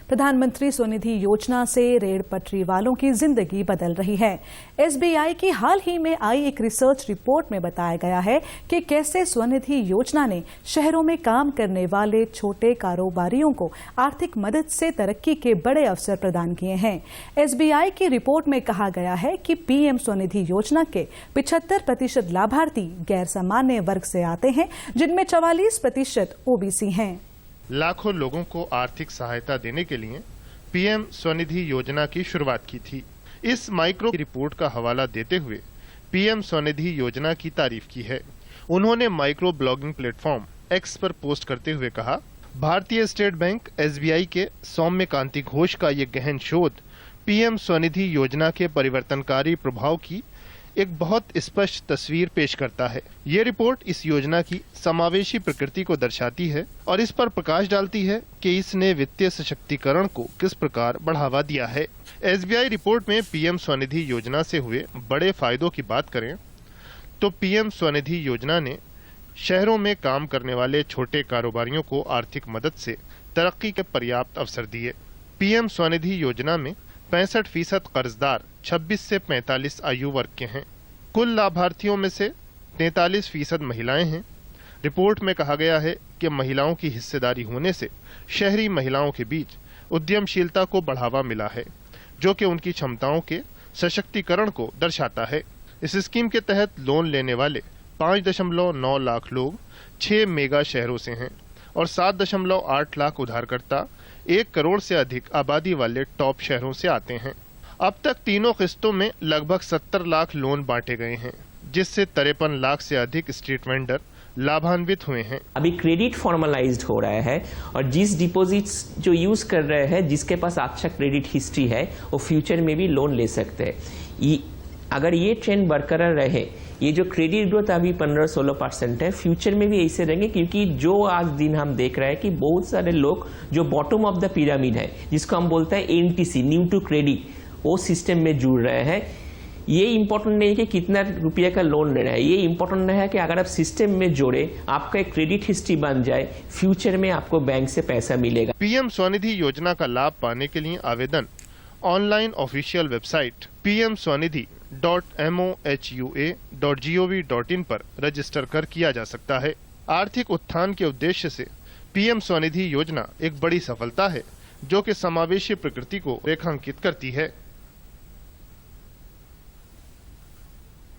प्रधानमंत्री स्वनिधि योजना से रेल पटरी वालों की जिंदगी बदल रही है। एसबीआई की हाल ही में आई एक रिसर्च रिपोर्ट में बताया गया है कि कैसे स्वनिधि योजना ने शहरों में काम करने वाले छोटे कारोबारियों को आर्थिक मदद से तरक्की के बड़े अवसर प्रदान किए हैं। एसबीआई की रिपोर्ट में कहा गया है कि पीएम स्वनिधि योजना के 75% लाभार्थी गैर सामान्य वर्ग से आते हैं, जिनमें 44% ओबीसी हैं। लाखों लोगों को आर्थिक सहायता देने के लिए पीएम स्वनिधि योजना की शुरुआत की थी। इस माइक्रो रिपोर्ट का हवाला देते हुए पीएम स्वनिधि योजना की तारीफ की है। उन्होंने माइक्रो ब्लॉगिंग प्लेटफॉर्म एक्स पर पोस्ट करते हुए कहा, भारतीय स्टेट बैंक एसबीआई के सौम्य कांति घोष का ये गहन शोध पीएम स्वनिधि योजना के परिवर्तनकारी प्रभाव की एक बहुत स्पष्ट तस्वीर पेश करता है। ये रिपोर्ट इस योजना की समावेशी प्रकृति को दर्शाती है और इस पर प्रकाश डालती है कि इसने वित्तीय सशक्तिकरण को किस प्रकार बढ़ावा दिया है। एसबीआई रिपोर्ट में पीएम स्वनिधि योजना से हुए बड़े फायदों की बात करें तो पीएम स्वनिधि योजना ने शहरों में काम करने वाले छोटे कारोबारियों को आर्थिक मदद से तरक्की के पर्याप्त अवसर दिए। पीएम स्वनिधि योजना में 65% कर्जदार 26 से 45 आयु वर्ग के हैं। कुल लाभार्थियों में से 43% महिलाएं हैं। रिपोर्ट में कहा गया है कि महिलाओं की हिस्सेदारी होने से शहरी महिलाओं के बीच उद्यमशीलता को बढ़ावा मिला है, जो कि उनकी क्षमताओं के सशक्तिकरण को दर्शाता है। इस स्कीम के तहत लोन लेने वाले 5.9 लाख लोग 6 मेगा शहरों से हैं और 7.8 लाख उधारकर्ता 1 करोड़ से अधिक आबादी वाले टॉप शहरों से आते हैं। अब तक तीनों किस्तों में लगभग 70 लाख लोन बांटे गए हैं, जिससे 53 लाख से अधिक स्ट्रीट वेंडर लाभान्वित हुए हैं। अभी क्रेडिट फॉर्मलाइज्ड हो रहा है और जिस डिपॉजिट्स जो यूज कर रहे हैं, जिसके पास अच्छा क्रेडिट हिस्ट्री है, वो फ्यूचर में भी लोन ले सकते हैं। अगर ये ट्रेंड बरकरार रहे, ये जो क्रेडिट ग्रोथ अभी 15-16% है, फ्यूचर में भी ऐसे रहेंगे, क्योंकि जो आज दिन हम देख रहे हैं कि बहुत सारे लोग जो बॉटम ऑफ द पिरामिड है, जिसको हम बोलते हैं एनटीसी, न्यू टू क्रेडिट, वो सिस्टम में जुड़ रहे हैं। ये इंपॉर्टेंट नहीं है कि कितना रुपये का लोन लेना है, ये इंपॉर्टेंट है कि अगर आप सिस्टम में जोड़े, आपका एक क्रेडिट हिस्ट्री बन जाए, फ्यूचर में आपको बैंक से पैसा मिलेगा। पीएम स्वनिधि योजना का लाभ पाने के लिए आवेदन ऑनलाइन ऑफिशियल वेबसाइट pmswanidhi.mohua.gov.in पर रजिस्टर कर किया जा सकता है। आर्थिक उत्थान के उद्देश्य से पीएम स्वनिधि योजना एक बड़ी सफलता है, जो कि समावेशी प्रकृति को रेखांकित करती है।